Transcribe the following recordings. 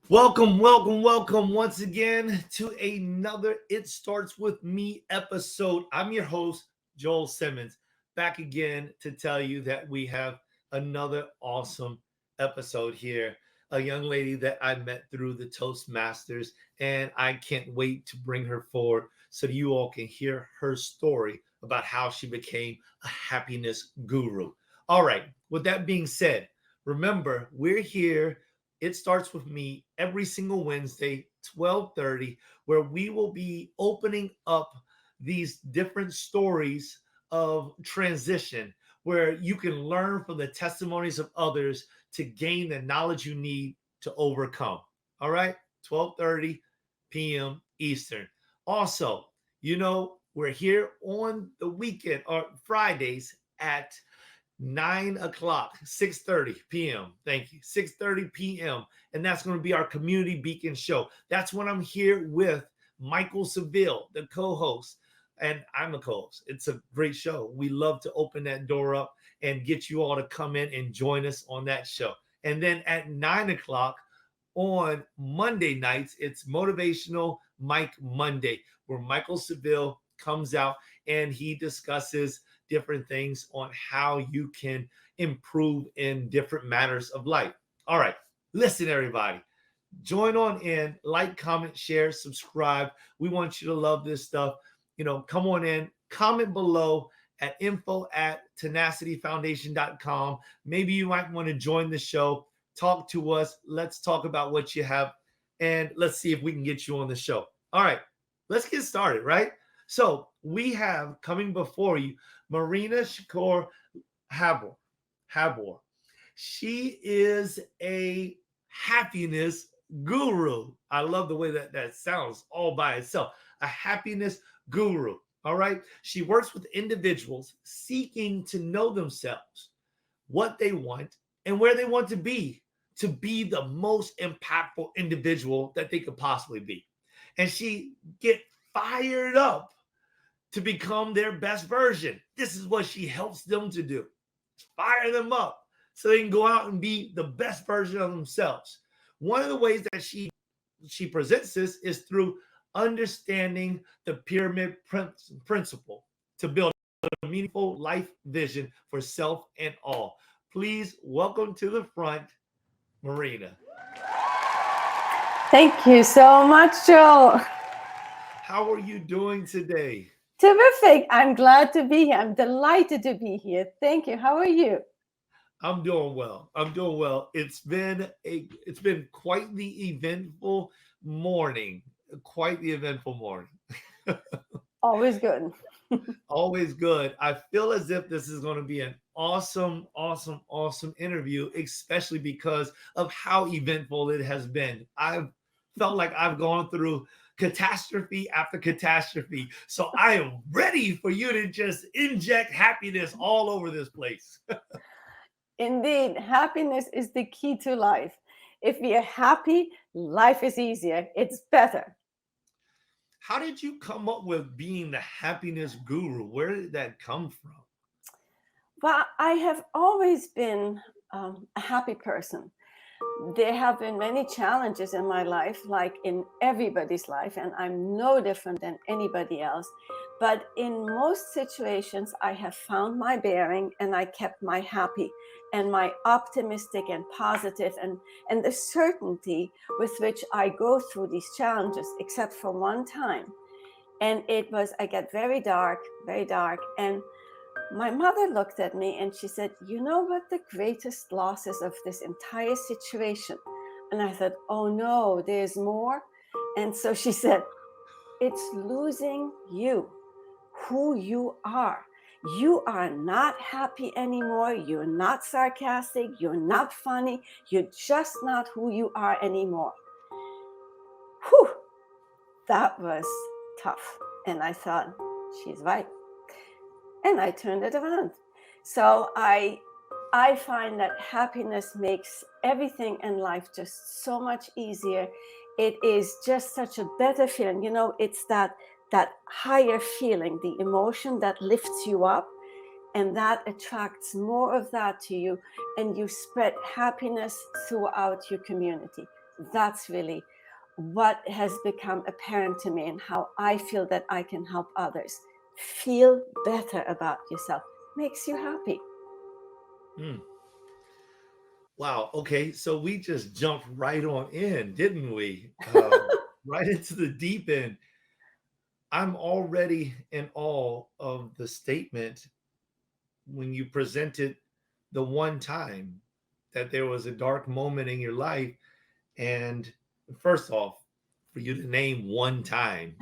Welcome, welcome, welcome once again to another It Starts With Me episode. I'm your host, Joel Simmons, back again to tell you that we have another awesome episode here. A young lady that I met through the Toastmasters, and I can't wait to bring her forward so you all can hear her story about how she became a happiness guru. All right, with that being said, remember, we're here. It starts with me every single Wednesday, 12:30, where we will be opening up these different stories of transition where you can learn from the testimonies of others to gain the knowledge you need to overcome. All right? 12:30 p.m. Eastern. Also, we're here on the weekend or Fridays at 9 o'clock, 6:30 p.m. Thank you. 6:30 p.m. And that's going to be our Community Beacon show. That's when I'm here with Michael Seville, the co-host. And I'm a co-host. It's a great show. We love to open that door up and get you all to come in and join us on that show. And then at 9 o'clock on Monday nights, it's Motivational Mike Monday, where Michael Seville comes out and he discusses different things on how you can improve in different matters of life. All right, listen, everybody. Join on in, like, comment, share, subscribe. We want you to love this stuff. Come on in, comment below at info@tenacityfoundation.com. Maybe you might want to join the show. Talk to us. Let's talk about what you have, and let's see if we can get you on the show. All right, let's get started, right? So we have coming before you Marina Shakour Haber. Haber. She is a happiness guru. I love the way that sounds all by itself. A happiness guru. All right. She works with individuals seeking to know themselves, what they want, and where they want to be the most impactful individual that they could possibly be. And she get fired up to become their best version. This is what she helps them to do. Fire them up so they can go out and be the best version of themselves. One of the ways that she presents this is through understanding the pyramid principle to build a meaningful life vision for self and all. Please welcome to the front, Marina. Thank you so much, Joel. How are you doing today? Terrific. I'm glad to be here. I'm delighted to be here. Thank you. How are you? I'm doing well. I'm doing well. It's been quite the eventful morning. Quite the eventful morning. Always good. Always good. I feel as if this is going to be an awesome, awesome, awesome interview, especially because of how eventful it has been. I've felt like I've gone through catastrophe after catastrophe. So I am ready for you to just inject happiness all over this place. Indeed, happiness is the key to life. If we are happy, life is easier. It's better. How did you come up with being the happiness guru? Where did that come from? Well, I have always been a happy person. There have been many challenges in my life, like in everybody's life, and I'm no different than anybody else. But in most situations, I have found my bearing and I kept my happy and my optimistic and positive and the certainty with which I go through these challenges, except for one time. And it was, I get very dark, and my mother looked at me and she said, "You know what the greatest loss is of this entire situation?" And I thought, "Oh no, there's more." And so she said, "It's losing you, who you are. You are not happy anymore. You're not sarcastic. You're not funny. You're just not who you are anymore." Whew, that was tough. And I thought, she's right. And I turned it around. So I find that happiness makes everything in life just so much easier. It is just such a better feeling. It's that higher feeling, the emotion that lifts you up, and that attracts more of that to you, and you spread happiness throughout your community. that's really what has become apparent to me, and how I feel that I can help others feel better about yourself. Makes you happy. Mm. Wow. Okay. So we just jumped right on in, didn't we? Right into the deep end. I'm already in awe of the statement when you presented the one time that there was a dark moment in your life. And first off, for you to name one time,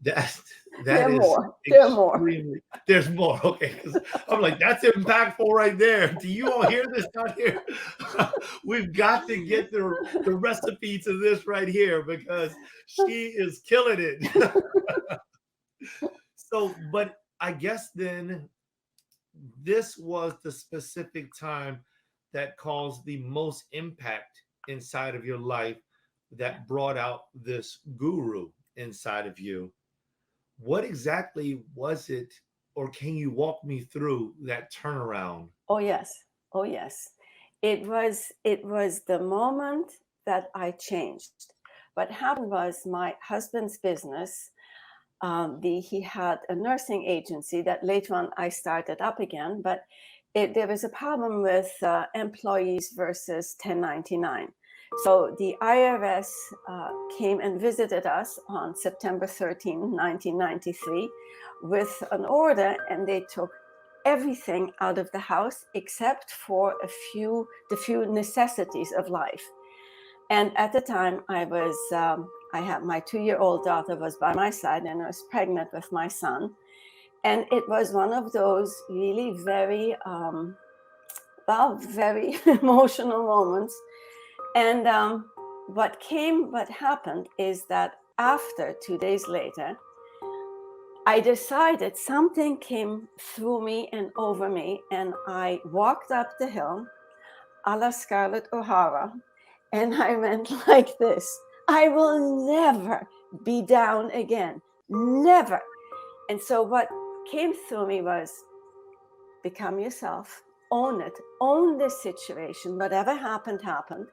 that There that are is more. There are more. extremely. There's more, okay? Because I'm like, that's impactful right there. Do you all hear this out here? We've got to get the recipe to this right here because she is killing it. So, but I guess then this was the specific time that caused the most impact inside of your life Yeah. that brought out this guru inside of you. What exactly was it, or can you walk me through that turnaround? Oh yes. Oh yes. It was the moment that I changed. What happened was my husband's business. He had a nursing agency that later on I started up again, but there was a problem with employees versus 1099. So the IRS came and visited us on September 13, 1993, with an order, and they took everything out of the house except for the few necessities of life. And at the time, I had my 2-year-old daughter was by my side, and I was pregnant with my son. And it was one of those really very, very emotional moments. And what happened is that after 2 days later, I decided something came through me and over me, and I walked up the hill a la Scarlett O'Hara, and I went like this: I will never be down again. Never. And so what came through me was, become yourself, own it, own the situation. Whatever happened, happened,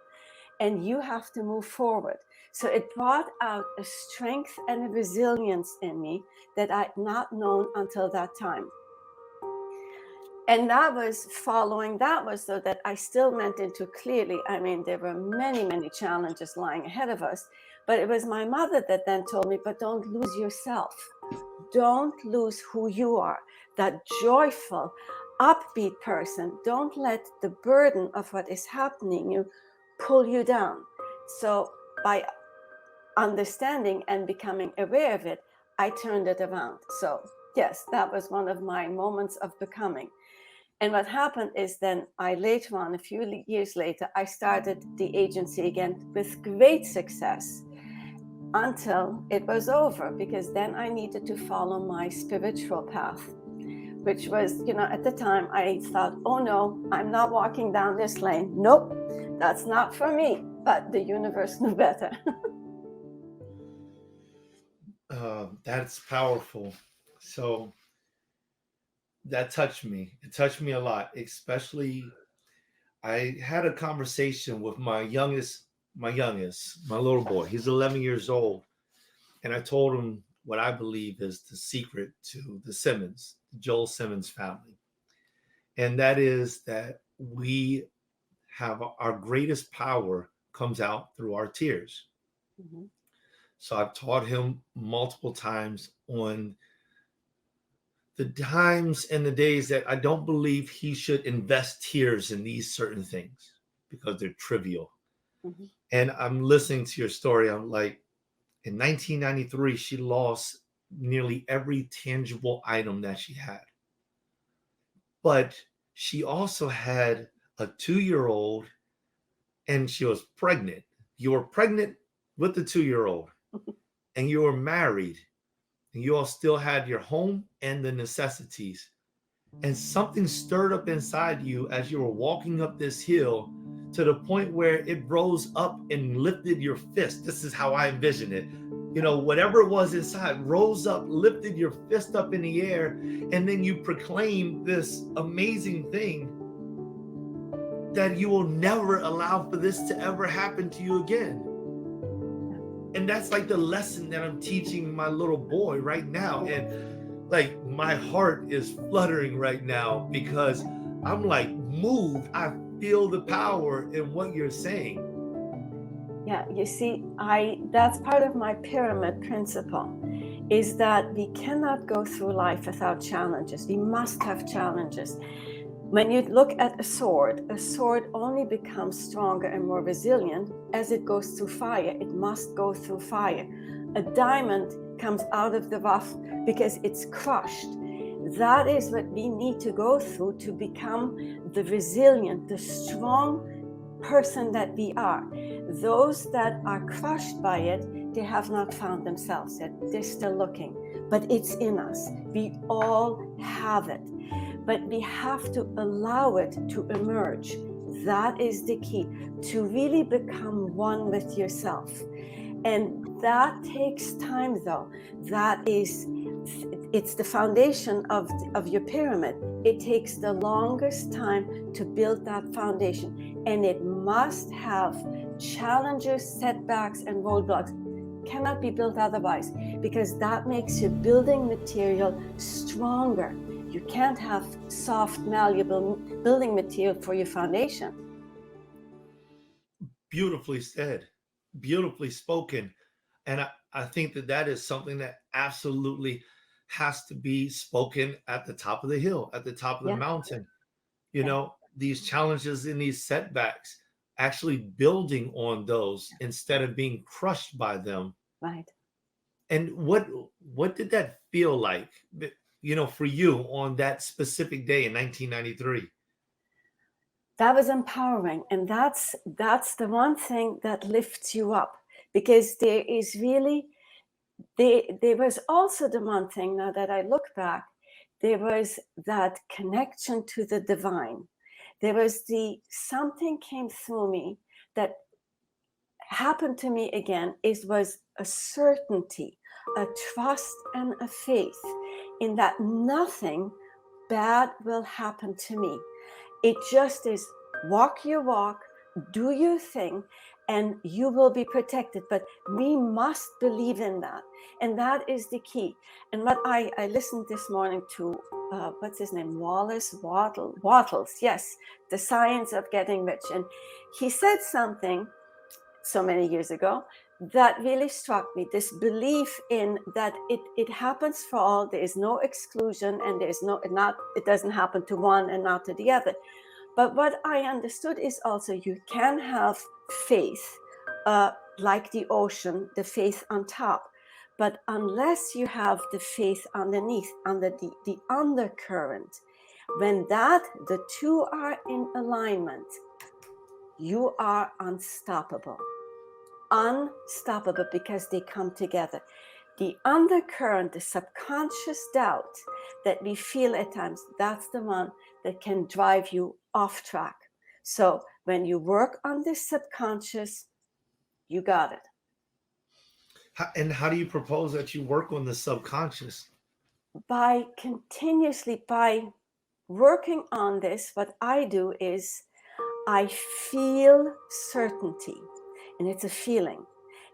and you have to move forward. So it brought out a strength and a resilience in me that I'd not known until that time. And that was so that I still went into clearly. I mean, there were many, many challenges lying ahead of us, but it was my mother that then told me, but don't lose yourself. Don't lose who you are, that joyful, upbeat person. Don't let the burden of what is happening you pull you down. So by understanding and becoming aware of it, I turned it around. So yes, that was one of my moments of becoming. And what happened is then later on, a few years later, I started the agency again with great success until it was over, because then I needed to follow my spiritual path, which was, at the time I thought, oh no, I'm not walking down this lane. Nope, that's not for me. But the universe knew better. That's powerful. So that touched me. It touched me a lot, especially I had a conversation with my little boy. He's 11 years old. And I told him what I believe is the secret to the Simmons, the Joel Simmons family. And that is that we have our greatest power comes out through our tears. Mhm. So I've taught him multiple times on the times and the days that I don't believe he should invest tears in these certain things because they're trivial. Mhm. And I'm listening to your story. I'm like, in 1993, she lost nearly every tangible item that she had. But she also had a 2-year-old and she was pregnant. You were pregnant with the 2-year-old and you were married and you all still had your home and the necessities. And something stirred up inside you as you were walking up this hill to the point where it rose up and lifted your fist. This is how I envision it. Whatever it was inside rose up, lifted your fist up in the air, and then you proclaimed this amazing thing that you will never allow for this to ever happen to you again. And that's like the lesson that I'm teaching my little boy right now. And like my heart is fluttering right now because I'm like moved. I feel the power in what you're saying. Yeah, you see, that's part of my pyramid principle, is that we cannot go through life without challenges. We must have challenges. When you look at a sword only becomes stronger and more resilient as it goes through fire. It must go through fire. A diamond comes out of the rough because it's crushed. That is what we need to go through to become the resilient, the strong person that we are. Those that are crushed by it, they have not found themselves yet. They're still looking, but it's in us. We all have it, but we have to allow it to emerge. That is the key, to really become one with yourself. And that takes time, though. It's the foundation of your pyramid. It takes the longest time to build that foundation, and it must have challenges, setbacks, and roadblocks. Cannot be built otherwise, because that makes your building material stronger. You can't have soft, malleable building material for your foundation. Beautifully said, beautifully spoken. And I think that that is something that absolutely has to be spoken at the top of the hill, at the top of the Yeah, mountain. yeah, These challenges and these setbacks, actually building on those instead of being crushed by them. right. And what did that feel like, for you on that specific day in 1993? That was empowering, and that's the one thing that lifts you up, because there was also the one thing, now that I look back, there was that connection to the divine. There was something came through me that happened to me again. It was a certainty, a trust, and a faith in that nothing bad will happen to me. It just is, walk your walk, do your thing, and you will be protected. But we must believe in that. And that is the key. And what I listened this morning to, what's his name? Wattles. Yes, The Science of Getting Rich. And he said something so many years ago that really struck me, this belief in that it happens for all. There is no exclusion, and it doesn't happen to one and not to the other. But what I understood is also you can have faith, like the ocean, the faith on top. But unless you have the faith underneath, under the undercurrent, when the two are in alignment, you are unstoppable. Unstoppable, because they come together. The undercurrent, the subconscious doubt that we feel at times, that's the one that can drive you off track. So when you work on this subconscious, you got it. And how do you propose that you work on the subconscious? By working on this, what I do is I feel certainty, and it's a feeling.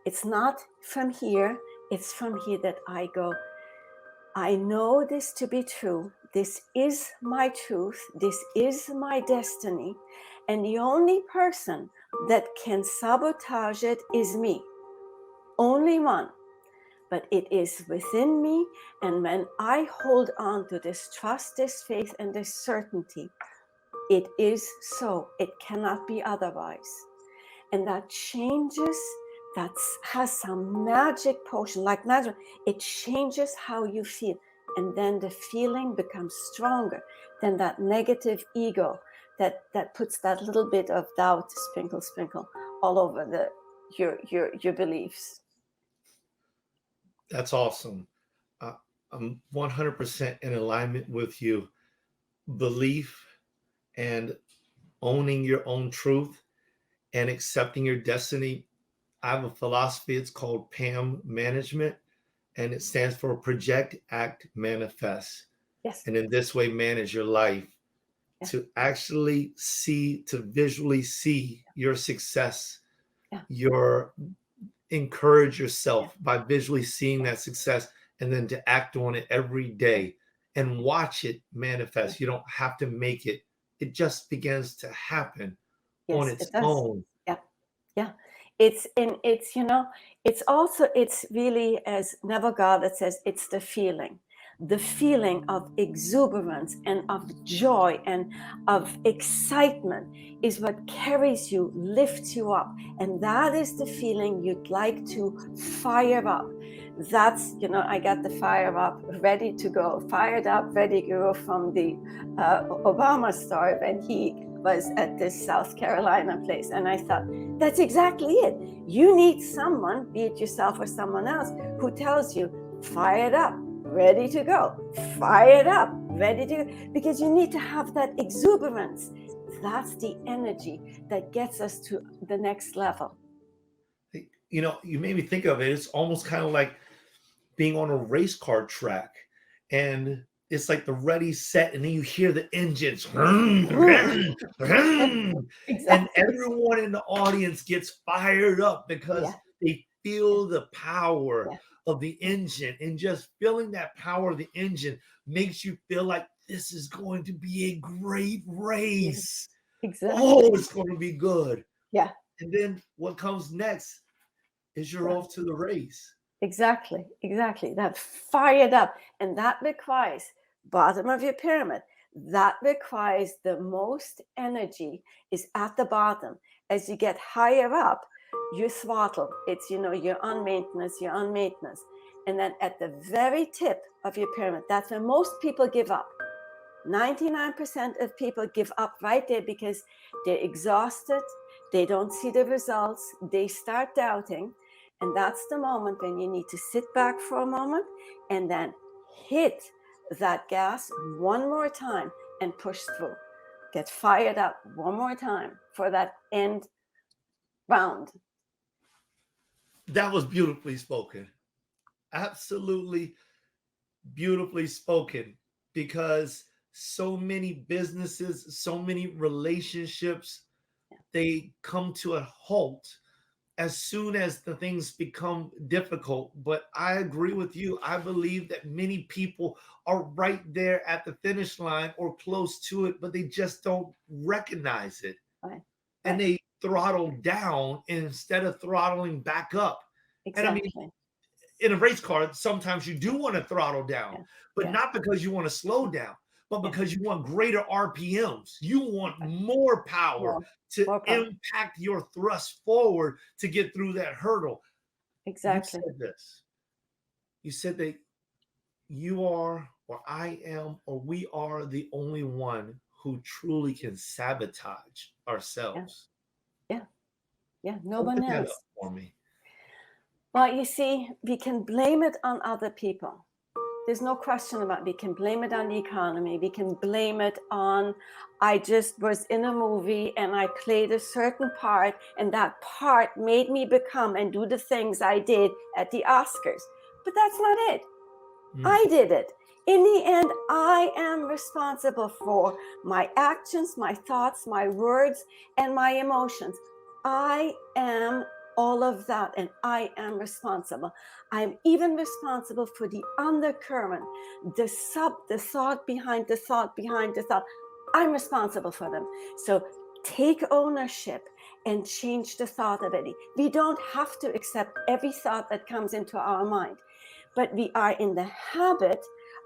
It's not from here, it's from here that I go, I know this to be true. This is my truth. This is my destiny. And the only person that can sabotage it is me. Only one. But it is within me. And when I hold on to this trust, this faith, and this certainty, it is so. It cannot be otherwise. And that changes, that has some magic potion, like magic. It changes how you feel. And then the feeling becomes stronger than that negative ego that puts that little bit of doubt, sprinkle all over your beliefs. That's awesome. uh, I'm 100% in alignment with you. Belief and owning your own truth and accepting your destiny. I have a philosophy, it's called PAM management, and it stands for project, act, manifest. Yes. And in this way, manage your life. to actually see, to visually see your success, Yeah. your encourage yourself Yeah. by visually seeing that success, and then to act on it every day and watch it manifest. You don't have to make it. It just begins to happen on Yes, its it does. own. Yeah. Yeah. It's it's also, it's really, as Neville Goddard says, it's the feeling of exuberance and of joy and of excitement is what carries you, lifts you up. And that is the feeling you'd like to fire up. That's, I got the fire up, ready to go, fired up, ready to go from the Obama story when he was at this South Carolina place. And I thought, that's exactly it. You need someone, be it yourself or someone else, who tells you, fired up, ready to go, fired up, ready to go, because you need to have that exuberance. That's the energy that gets us to the next level. You made me think of it. It's almost kind of like being on a race car track, and it's like the ready, set, and then you hear the engines, and Exactly. everyone in the audience gets fired up because Yeah. they feel the power Yeah. of the engine, and just feeling that power of the engine makes you feel like this is going to be a great Yes. race. Oh, Exactly. it's going to be good. Yeah. And then what comes next is you're Yeah. off to the race. Exactly, exactly. That fired up. And that requires, bottom of your pyramid, that requires the most energy is at the bottom. As you get higher up, you throttle. It's, you're on maintenance, you're on maintenance. And then at the very tip of your pyramid, that's where most people give up. 99% of people give up right there because they're exhausted, they don't see the results, they start doubting. And that's the moment when you need to sit back for a moment and then hit that gas one more time and push through. Get fired up one more time for that end round. That was beautifully spoken. Absolutely beautifully spoken, because so many businesses, so many relationships, they come to a halt as soon as the things become difficult. But I agree with you. I believe that many people are right there at the finish line or close to it, but they just don't recognize it. Right, And right. they throttle down instead of throttling back up. And I mean, Exactly. in a race car, sometimes you do want to throttle down, Yeah, but yeah, not because you want to slow down, but yeah. because you want greater RPMs. You want more power More, to more power. impact your thrust forward to get through that hurdle. You Exactly. said this. You said that you are, or I am, or we are the only one who truly can sabotage Yeah, ourselves. yeah, yeah. No one Open that up else. for me. Well, you see, we can blame it on other people. There's no question about it. We can blame it on the economy. We can blame it on, I just was in a movie and I played a certain part, and that part made me become and do the things I did at the Oscars. But that's not it. Mm. I did it. In the end, I am responsible for my actions, my thoughts, my words, and my emotions. I am all of that, and I am responsible. I'm even responsible for the undercurrent, the thought behind the thought behind the thought. I'm responsible for them. So take ownership and change the thought of it. We don't have to accept every thought that comes into our mind, but we are in the habit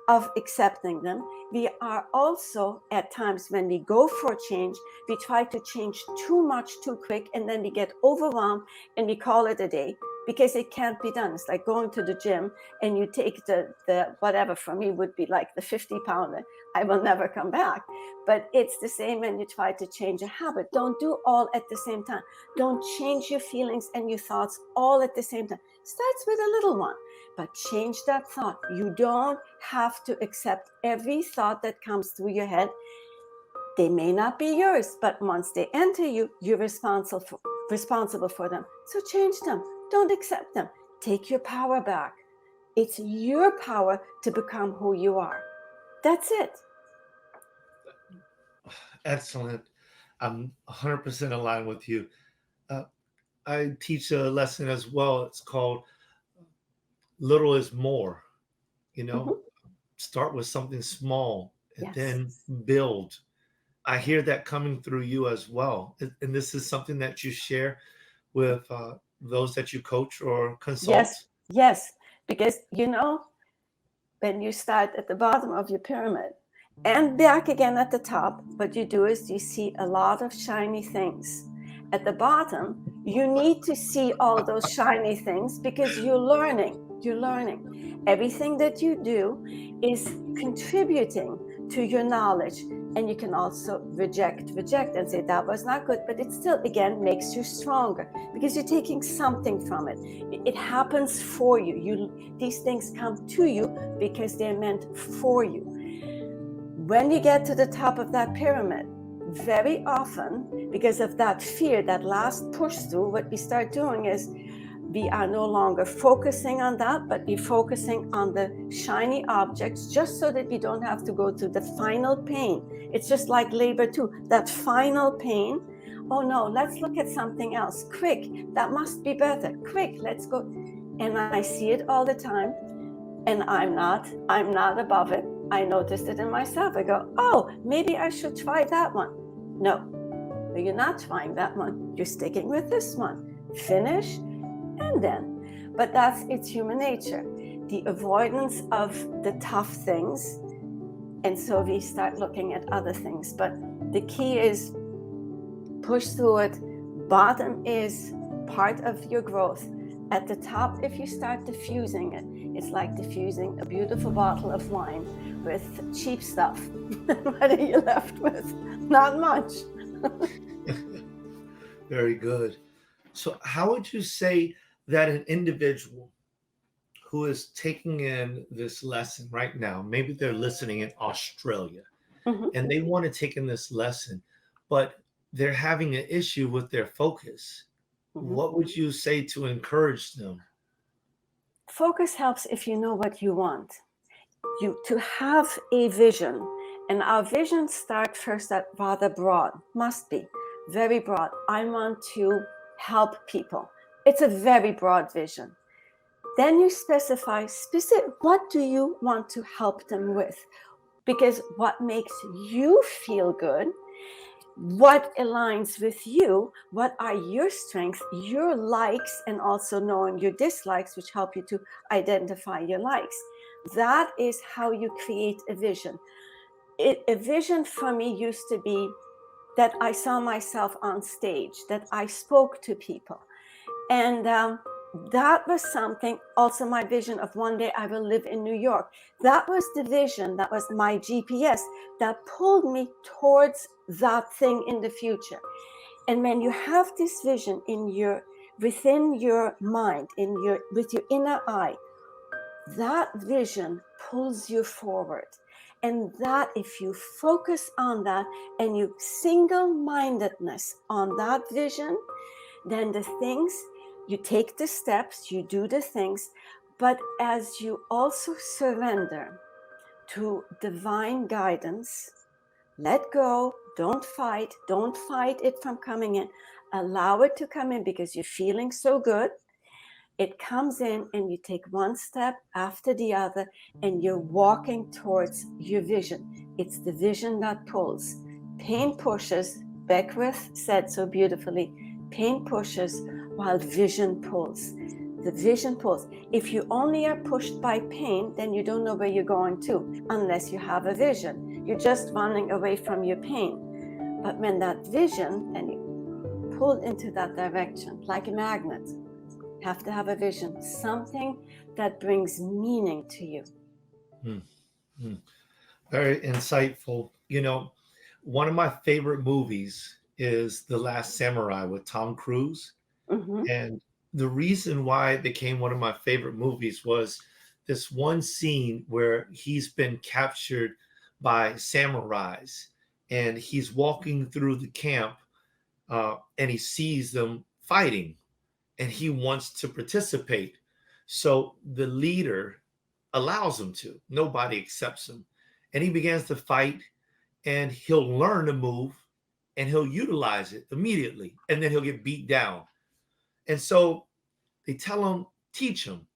of accepting them. We are also, at times when we go for change, we try to change too much too quick, and then we get overwhelmed and we call it a day because it can't be done. It's like going to the gym and you take the whatever, for me would be like the 50-pounder. I will never come back. But it's the same when you try to change a habit. Don't do all at the same time. Don't change your feelings and your thoughts all at the same time. Starts with a little one, but change that thought. You don't have to accept every thought that comes through your head. They may not be yours, but once they enter you, you're responsible for them. So change them. Don't accept them. Take your power back. It's your power to become who you are. That's it. Excellent. I'm 100% aligned with you. Uh, I teach a lesson as well. It's called little is more. You know, Mhm. start with something small and Yes. then build. I hear that coming through you as well. And this is something that you share with those that you coach or Yes. consult. Yes. Because, when you start at the bottom of your pyramid and back again at the top, what you do is you see a lot of shiny things. At the bottom, you need to see all those shiny things because you're learning. You're learning. Everything that you do is contributing to your knowledge. And you can also reject and say that was not good, but it still, again, makes you stronger because you're taking something from it. It happens for you. These things come to you because they're meant for you. When you get to the top of that pyramid, very often, because of that fear, that last push through, what we start doing is we are no longer focusing on that, but we're focusing on the shiny objects just so that we don't have to go through the final pain. It's just like labor too, that final pain. Oh no, let's look at something else. Quick, that must be better. Quick, let's go. And I see it all the time. And I'm not above it. I noticed it in myself. I go, oh, maybe I should try that one. No, you're not trying that one. You're sticking with this one. Finish and then. But it's human nature, the avoidance of the tough things. And so we start looking at other things. But the key is push through it. Bottom is part of your growth. At the top, if you start diffusing it, it's like diffusing a beautiful bottle of wine with cheap stuff. What are you left with? Not much. Very good. So, how would you say that an individual who is taking in this lesson right now, maybe they're listening in Australia Mm-hmm. and they want to take in this lesson, but they're having an issue with their focus, Mm-hmm. what would you say to encourage them? Focus helps if you know what you want. You to have a vision, and our visions start first at rather broad, must be very broad. I want to help people. It's a very broad vision. Then you specify specific, what do you want to help them with? Because what makes you feel good, what aligns with you, what are your strengths, your likes, and also knowing your dislikes, which help you to identify your likes. That is how you create a vision. A vision for me used to be that I saw myself on stage, that I spoke to people. And that was something, also my vision of one day I will live in New York. That was the vision, that was my GPS that pulled me towards that thing in the future. And when you have this vision within your mind, with your inner eye, that vision pulls you forward. And that if you focus on that and you single-mindedness on that vision, then you take the steps, you do the things, but as you also surrender to divine guidance, let go, don't fight it from coming in, allow it to come in because you're feeling so good. It comes in and you take one step after the other and you're walking towards your vision. It's the vision that pulls. Pain pushes, Beckwith said so beautifully, pain pushes while vision pulls. The vision pulls. If you only are pushed by pain, then you don't know where you're going to, unless you have a vision. You're just running away from your pain. But when that vision, and you pull into that direction, like a magnet, have to have a vision, something that brings meaning to you. Hmm, hmm. Very insightful. One of my favorite movies is The Last Samurai with Tom Cruise. Mm-hmm. And the reason why it became one of my favorite movies was this one scene where he's been captured by samurais and he's walking through the camp and he sees them fighting and he wants to participate. So the leader allows him to. Nobody accepts him. And he begins to fight and he'll learn to move and he'll utilize it immediately, and then he'll get beat down. And so they tell him, teach him.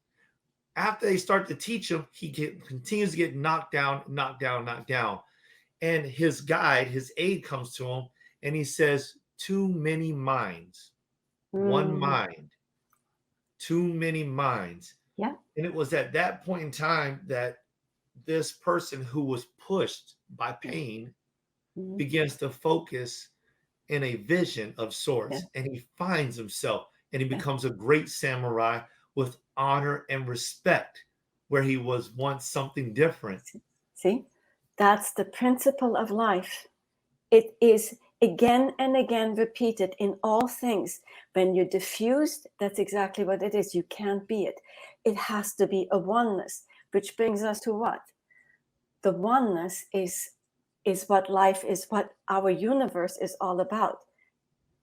After they start to teach him, continues to get knocked down, knocked down, knocked down. And his guide, his aide comes to him and he says, too many minds, one Mm. mind, too many minds. Yeah. And it was at that point in time that this person who was pushed by pain Mm. begins to focus in a vision of Yeah. sorts, and he finds himself and he Yeah. becomes a great samurai with honor and respect where he was once something different. See, that's the principle of life. It is again and again repeated in all things. When you're diffused, that's exactly what it is. You can't be it. It has to be a oneness, which brings us to what? The oneness is what life is, what our universe is all about.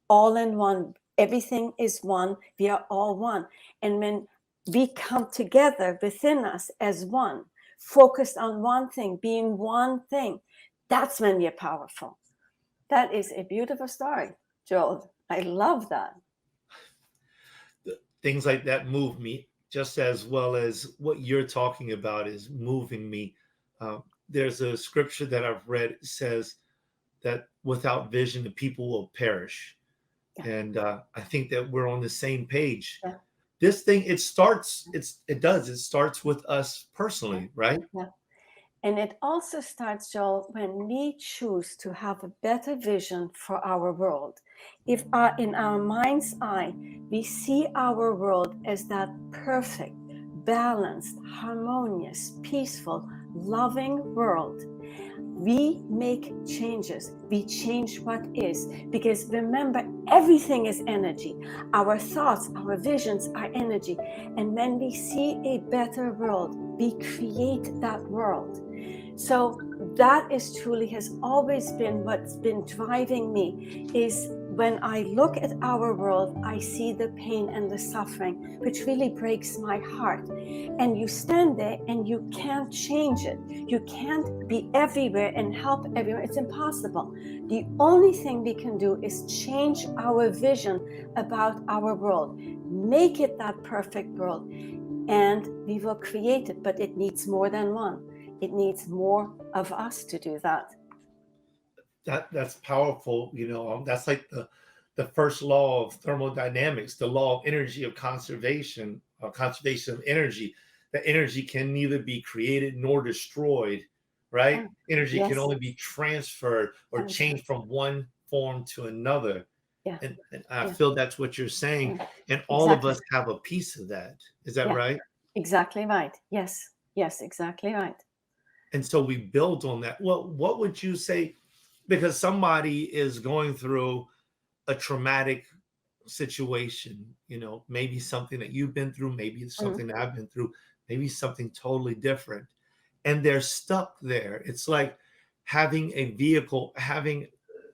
All in one. Everything is one. We are all one. And when we come together within us as one, focused on one thing, being one thing, that's when we are powerful. That is a beautiful story, Joel. I love that. Things like that move me just as well as what you're talking about is moving me. There's a scripture that I've read says that without vision, the people will perish. Yeah. And I think that we're on the same page. Yeah. This thing, it starts with us personally, right? Yeah. And it also starts, Joel, when we choose to have a better vision for our world. If in our mind's eye, we see our world as that perfect, balanced, harmonious, peaceful, loving world, we make changes. We change what is. Because remember, everything is energy. Our thoughts, our visions are energy. And when we see a better world, we create that world. So that is truly has always been what's been driving me, is when I look at our world, I see the pain and the suffering, which really breaks my heart. And you stand there and you can't change it. You can't be everywhere and help everyone. It's impossible. The only thing we can do is change our vision about our world, make it that perfect world, and we will create it. But it needs more than one. It needs more of us to do that. That's powerful. That's like the first law of thermodynamics, the law of energy of conservation, conservation of energy. That energy can neither be created nor destroyed, right? Energy can Yes. only be transferred or changed from one form to another. Yeah. And I Yeah. feel that's what you're saying. Yeah. And all of Exactly. us have a piece of that. Is that Yeah. right? Exactly right. Yes. Yes, exactly right. And so we build on that. Well, what would you say? Because somebody is going through a traumatic situation, maybe something that you've been through, maybe it's something that I've been through, maybe something totally different. And they're stuck there. It's like having a vehicle, having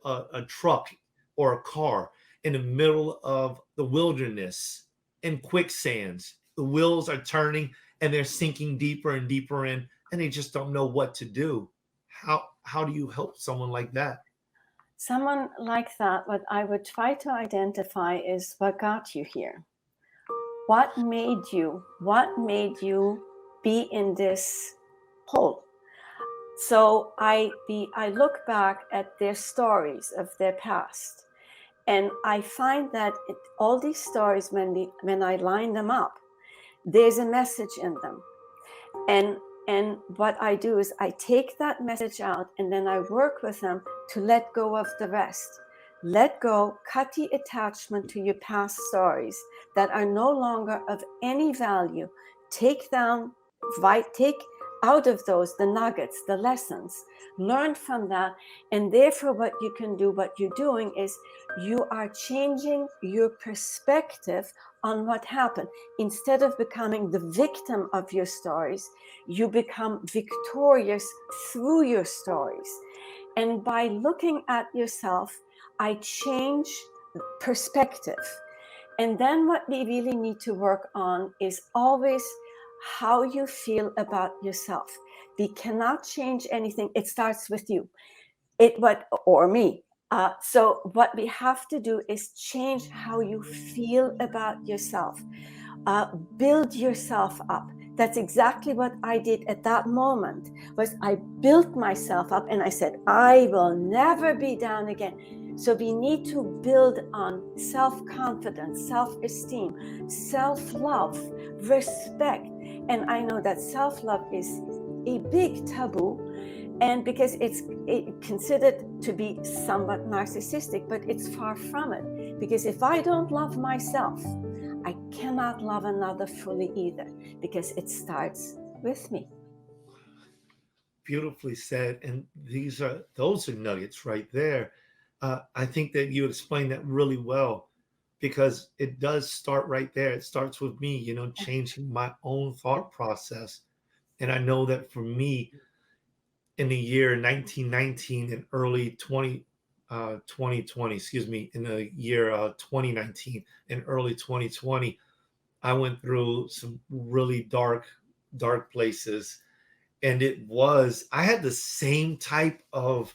a truck or a car in the middle of the wilderness in quicksands. The wheels are turning and they're sinking deeper and deeper in, and they just don't know what to do. How do you help someone like that? Someone like that, what I would try to identify is what got you here. What made you be in this hole? So I look back at their stories of their past, and I find that all these stories, when I line them up, there's a message in them. And what I do is I take that message out, and then I work with them to let go of the rest. Let go, cut the attachment to your past stories that are no longer of any value. Take out of those the nuggets, the lessons, learn from that. And therefore, what you can do, what you're doing is you are changing your perspective on what happened. Instead of becoming the victim of your stories, you become victorious through your stories. And by looking at yourself, I change perspective. And then what we really need to work on is always how you feel about yourself. We cannot change anything. It starts with you. or me. So what we have to do is change how you feel about yourself. Build yourself up. That's exactly what I did at that moment. Was I built myself up and I said, I will never be down again. So we need to build on self-confidence, self-esteem, self-love, respect. And I know that self-love is a big taboo, and because it's considered to be somewhat narcissistic, but it's far from it. Because if I don't love myself, I cannot love another fully either, because it starts with me. Beautifully said. And those are nuggets right there. I think that you explained that really well, because it does start right there. It starts with me, changing my own thought process. And I know that for me, in the year 1919 and early 2020, excuse me, in the year 2019 and early 2020, I went through some really dark places. And I had the same type of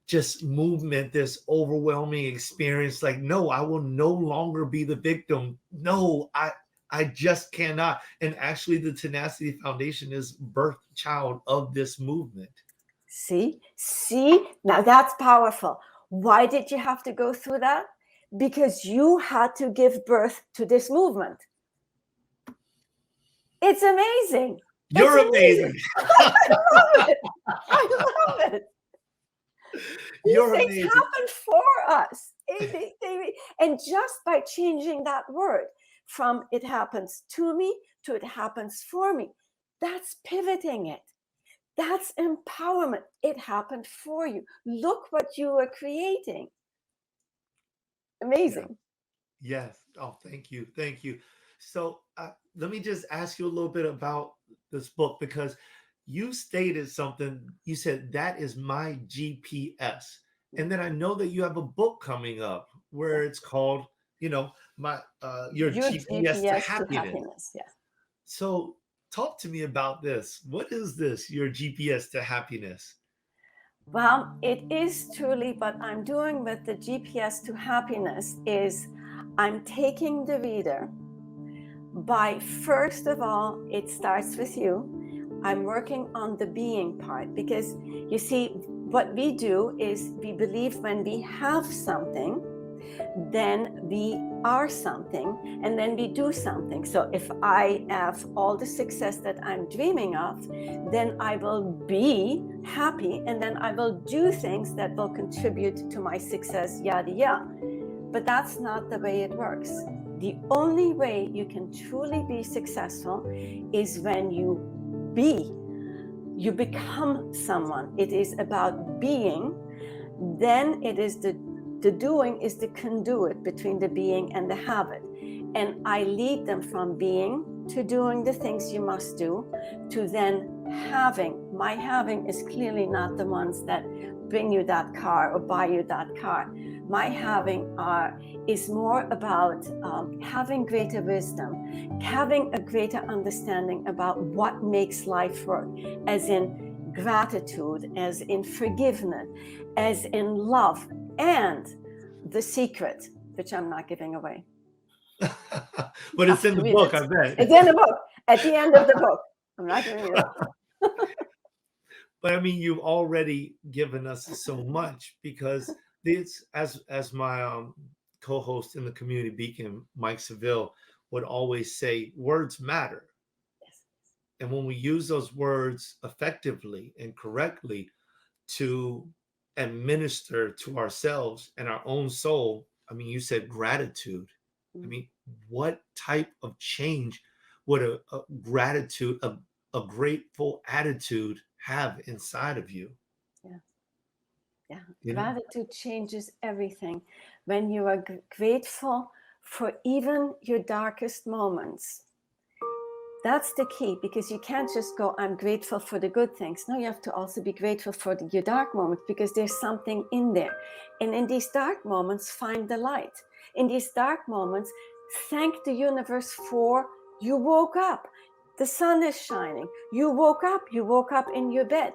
just movement, this overwhelming experience. Like, no, I will no longer be the victim. No, I just cannot. And actually, the Tenacity Foundation is birth child of this movement. See, now that's powerful. Why did you have to go through that? Because you had to give birth to this movement. It's amazing. You're amazing. I love it. I love it. These things amazing. happen for us. And just by changing that word from it happens to me to it happens for me, that's pivoting it. That's empowerment. It happened for you. Look what you are creating. Amazing. Yeah. Yes. Oh, thank you. Thank you. So let me just ask you a little bit about this book, because you stated something. You said that is my GPS. And then I know that you have a book coming up where it's called, my your GPS to happiness. Yeah. So talk to me about this. What is this, your GPS to happiness? Well, it is truly what I'm doing with the GPS to happiness is I'm taking the reader by, first of all, it starts with you. I'm working on the being part, because you see, what we do is we believe when we have something, then we are something, and then we do something. So if I have all the success that I'm dreaming of, then I will be happy, and then I will do things that will contribute to my success, yada yada. But that's not the way it works. The only way you can truly be successful is when you become someone. It is about being. Then it is the doing is the conduit between the being and the habit. And I lead them from being to doing the things you must do, to then having. My having is clearly not the ones that bring you that car or buy you that car. My having is more about having greater wisdom, having a greater understanding about what makes life work, as in gratitude, as in forgiveness, as in love, and the secret, which I'm not giving away. But it's in the book, I bet. It's in the book. At the end of the book. I'm not giving it up. But I mean, you've already given us so much, because this, as my co-host in the Community Beacon, Mike Seville, would always say, words matter. Yes. And when we use those words effectively and correctly to administer to ourselves and our own soul, I mean, you said gratitude. I mean, what type of change would a gratitude, a grateful attitude have inside of you? Yeah. Gratitude changes everything. When you are grateful for even your darkest moments, that's the key, because you can't just go, I'm grateful for the good things. No, you have to also be grateful for your dark moments, because there's something in there. And in these dark moments, find the light. In these dark moments, thank the universe for you woke up. The sun is shining. You woke up in your bed.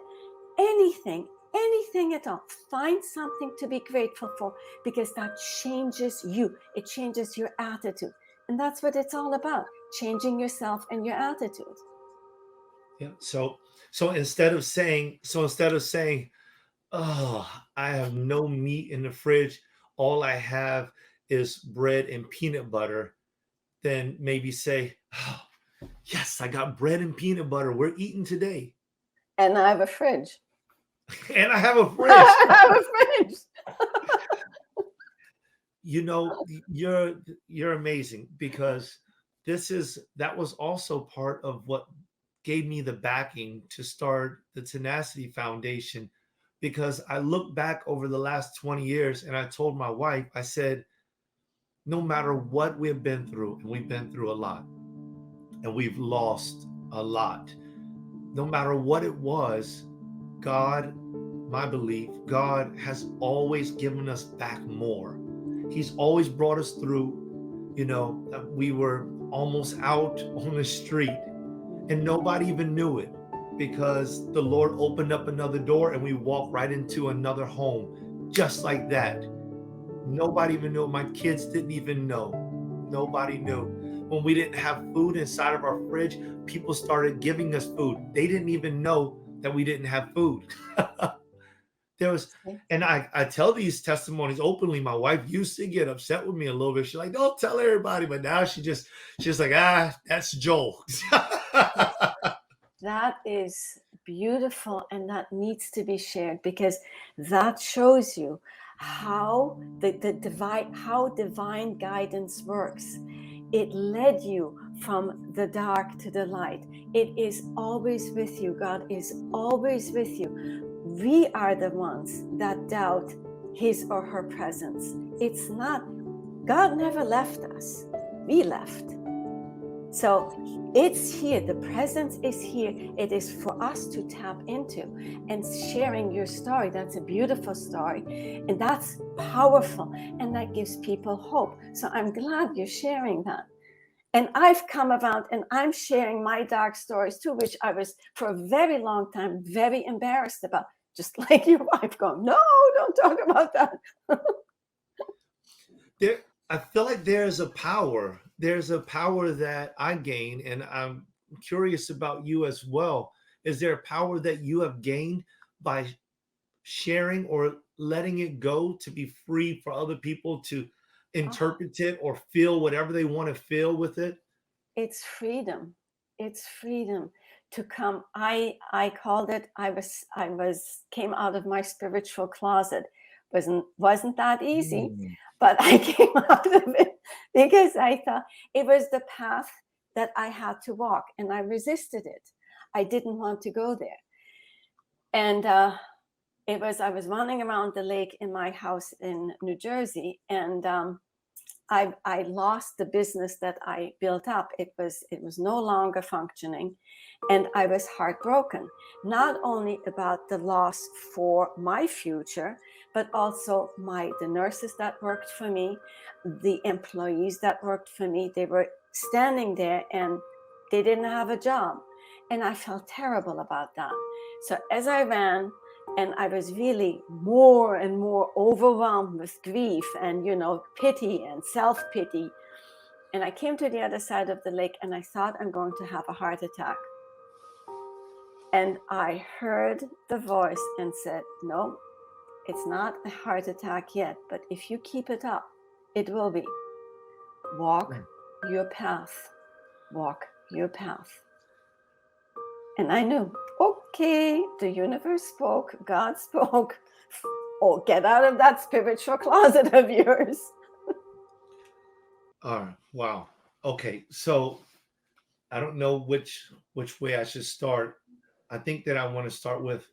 Anything, anything at all. Find something to be grateful for, because that changes you. It changes your attitude. And that's what it's all about, changing yourself and your attitude. Yeah. So instead of saying, oh, I have no meat in the fridge, all I have is bread and peanut butter, then maybe say, oh, yes, I got bread and peanut butter. We're eating today. And I have a fridge. And I have a fridge. I have a fridge. You know, you're amazing, because that was also part of what gave me the backing to start the Tenacity Foundation, because I look back over the last 20 years and I told my wife, I said, no matter what we've been through, and we've been through a lot, and we've lost a lot, no matter what it was, God, my belief, God has always given us back more. He's always brought us through. You know, we were almost out on the street and nobody even knew it, because the Lord opened up another door and we walked right into another home just like that. Nobody even knew. My kids didn't even know. Nobody knew. When we didn't have food inside of our fridge, people started giving us food. They didn't even know that we didn't have food. There was, and I tell these testimonies openly. My wife used to get upset with me a little bit. She's like, don't tell everybody. But now she's like, that's Joel. That is beautiful, and that needs to be shared, because that shows you how the divine guidance works. It led you from the dark to the light. It is always with you. God is always with you. We are the ones that doubt his or her presence. It's not, God never left us. We left. So it's here. The presence is here. It is for us to tap into, and sharing your story. That's a beautiful story, and that's powerful, and that gives people hope. So I'm glad you're sharing that. And I've come around and I'm sharing my dark stories too, which I was for a very long time very embarrassed about. Just like your wife going, no, don't talk about that. There, I feel like there's a power. There's a power that I gain, and I'm curious about you as well. Is there a power that you have gained by sharing or letting it go, to be free for other people to interpret it or feel whatever they want to feel with it? It's freedom. It's freedom to come. I called it, I was came out of my spiritual closet. Wasn't that easy, Mm. but I came out of it because I thought it was the path that I had to walk, and I resisted it. I didn't want to go there. And I was running around the lake in my house in New Jersey, and I lost the business that I built up. It was no longer functioning, and I was heartbroken, not only about the loss for my future, but also the nurses that worked for me, the employees that worked for me. They were standing there and they didn't have a job, and I felt terrible about that. So as I ran, and I was really more and more overwhelmed with grief and, pity and self-pity. And I came to the other side of the lake, and I thought, I'm going to have a heart attack. And I heard the voice and said, no, it's not a heart attack yet, but if you keep it up, it will be. Walk your path. Walk your path. And I knew, okay, the universe spoke, God spoke. Oh, get out of that spiritual closet of yours. Wow. Okay, so I don't know which way I should start. I think that I want to start with,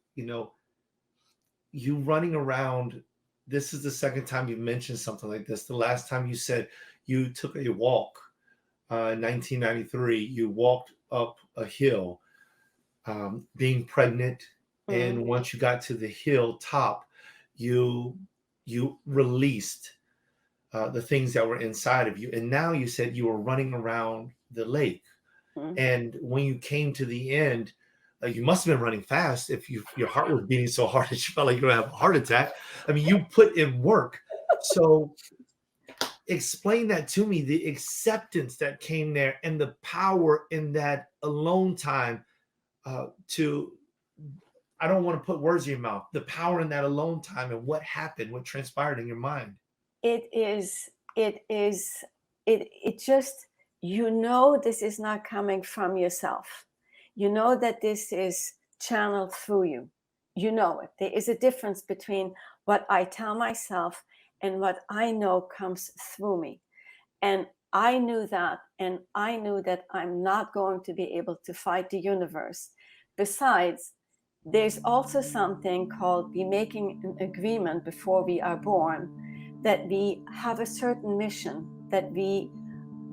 you running around. This is the second time you've mentioned something like this. The last time you said you took a walk, in 1993. You walked up a hill, being pregnant, and once you got to the hill top, you released the things that were inside of you, and now you said you were running around the lake. And when you came to the end, you must have been running fast if your heart was beating so hard that you felt like you were going to have a heart attack. I mean, you put in work. So explain that to me, the acceptance that came there and the power in that alone time to, I don't want to put words in your mouth, the power in that alone time and what happened, what transpired in your mind. It just, this is not coming from yourself. That this is channeled through you. It. There is a difference between what I tell myself and what I know comes through me. And I knew that, and I knew that I'm not going to be able to fight the universe. Besides, there's also something called we making an agreement before we are born, that we have a certain mission that we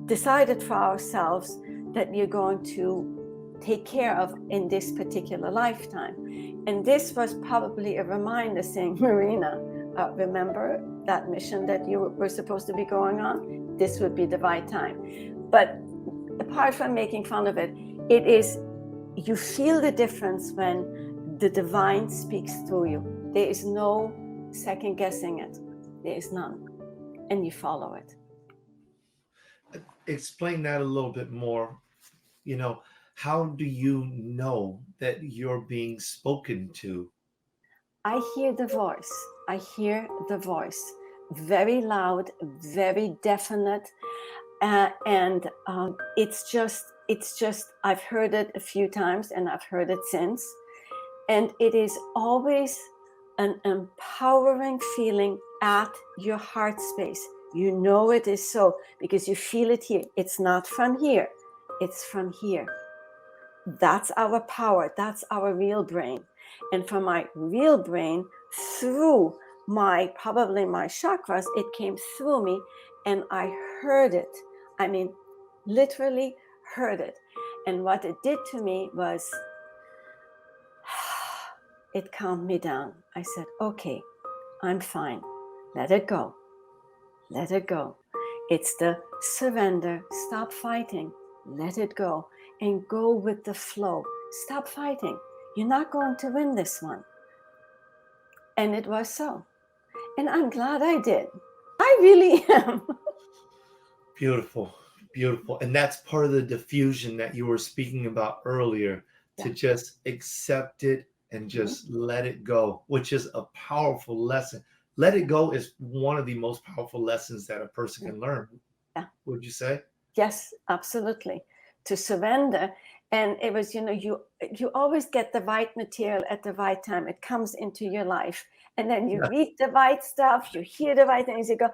decided for ourselves that we are going to take care of in this particular lifetime. And this was probably a reminder saying, Marina, remember that mission that you were supposed to be going on? This would be the right time. But apart from making fun of it, it is, you feel the difference when the divine speaks through you. There is no second guessing it. There is none. And you follow it. Explain that a little bit more. How do you know that you're being spoken to? I hear the voice. I hear the voice. Very loud, very definite. And it's just, I've heard it a few times and I've heard it since. And it is always an empowering feeling at your heart space. It is so because you feel it here. It's not from here. It's from here. That's our power. That's our real brain. And from my real brain, through probably my chakras, it came through me and I heard it. I mean, literally heard it. And what it did to me was, it calmed me down. I said, okay, I'm fine. Let it go. Let it go. It's the surrender. Stop fighting. Let it go. And go with the flow. Stop fighting. You're not going to win this one. And it was so. And I'm glad I did. I really am. Beautiful, beautiful. And that's part of the diffusion that you were speaking about earlier, to just accept it and just let it go, which is a powerful lesson. Let it go is one of the most powerful lessons that a person can learn. Yeah. Would you say? Yes, absolutely. To surrender. And it was, you always get the right material at the right time. It comes into your life. And then you read the right stuff, you hear the right things, you go,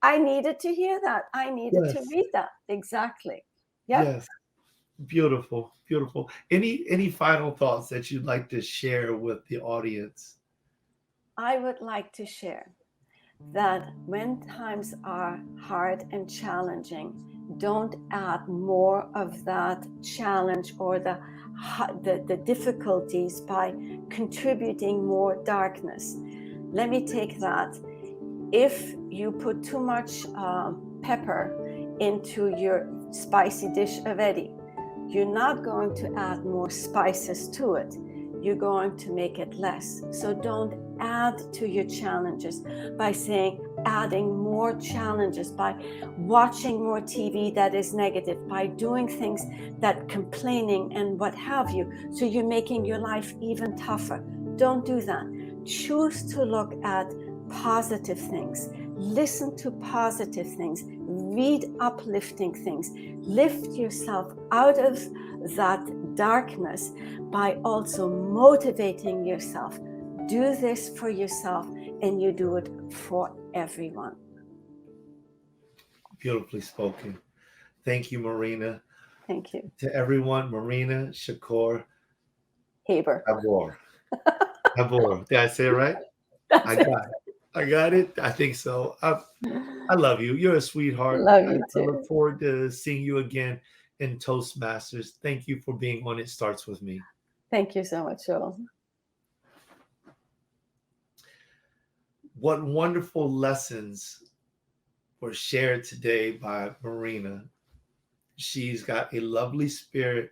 I needed to hear that. I needed to read that. Exactly. Yep. Yes. Beautiful, beautiful. Any final thoughts that you'd like to share with the audience? I would like to share that when times are hard and challenging, don't add more of that challenge or the difficulties by contributing more darkness. Let me take that. If you put too much pepper into your spicy dish already, you're not going to add more spices to it. You're going to make it less. So don't add to your challenges by adding more challenges, by watching more TV that is negative, by doing things that complaining and what have you. So you're making your life even tougher. Don't do that. Choose to look at positive things. Listen to positive things. Read uplifting things. Lift yourself out of that darkness by also motivating yourself. Do this for yourself and you do it for everyone. Beautifully spoken. Thank you, Marina. Thank you. To everyone, Marina Shakour Haber. Haber. Did I say it right? I got it. I think so. I love you. You're a sweetheart. Love you too. I look forward to seeing you again in Toastmasters. Thank you for being on It Starts With Me. Thank you so much, Joel. What wonderful lessons were shared today by Marina. She's got a lovely spirit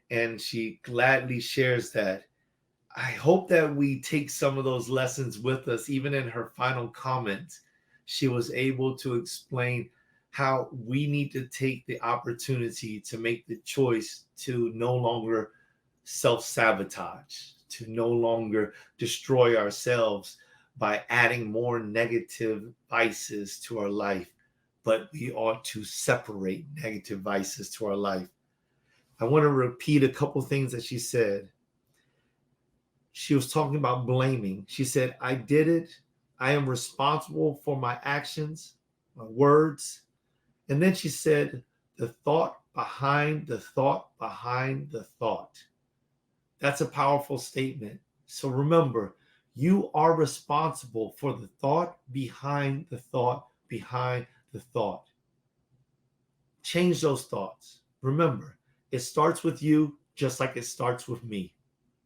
and she gladly shares that. I hope that we take some of those lessons with us. Even in her final comments, she was able to explain how we need to take the opportunity to make the choice to no longer self sabotage, to no longer destroy ourselves by adding more negative vices to our life, but we ought to separate negative vices to our life. I want to repeat a couple things that she said. She was talking about blaming. She said, I did it. I am responsible for my actions, my words. And then she said, the thought behind the thought behind the thought. That's a powerful statement. So remember, you are responsible for the thought behind the thought behind the thought. Change those thoughts. Remember, it starts with you just like it starts with me.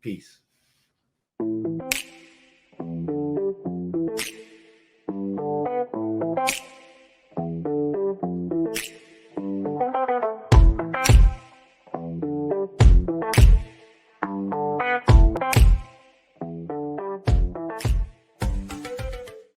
Peace.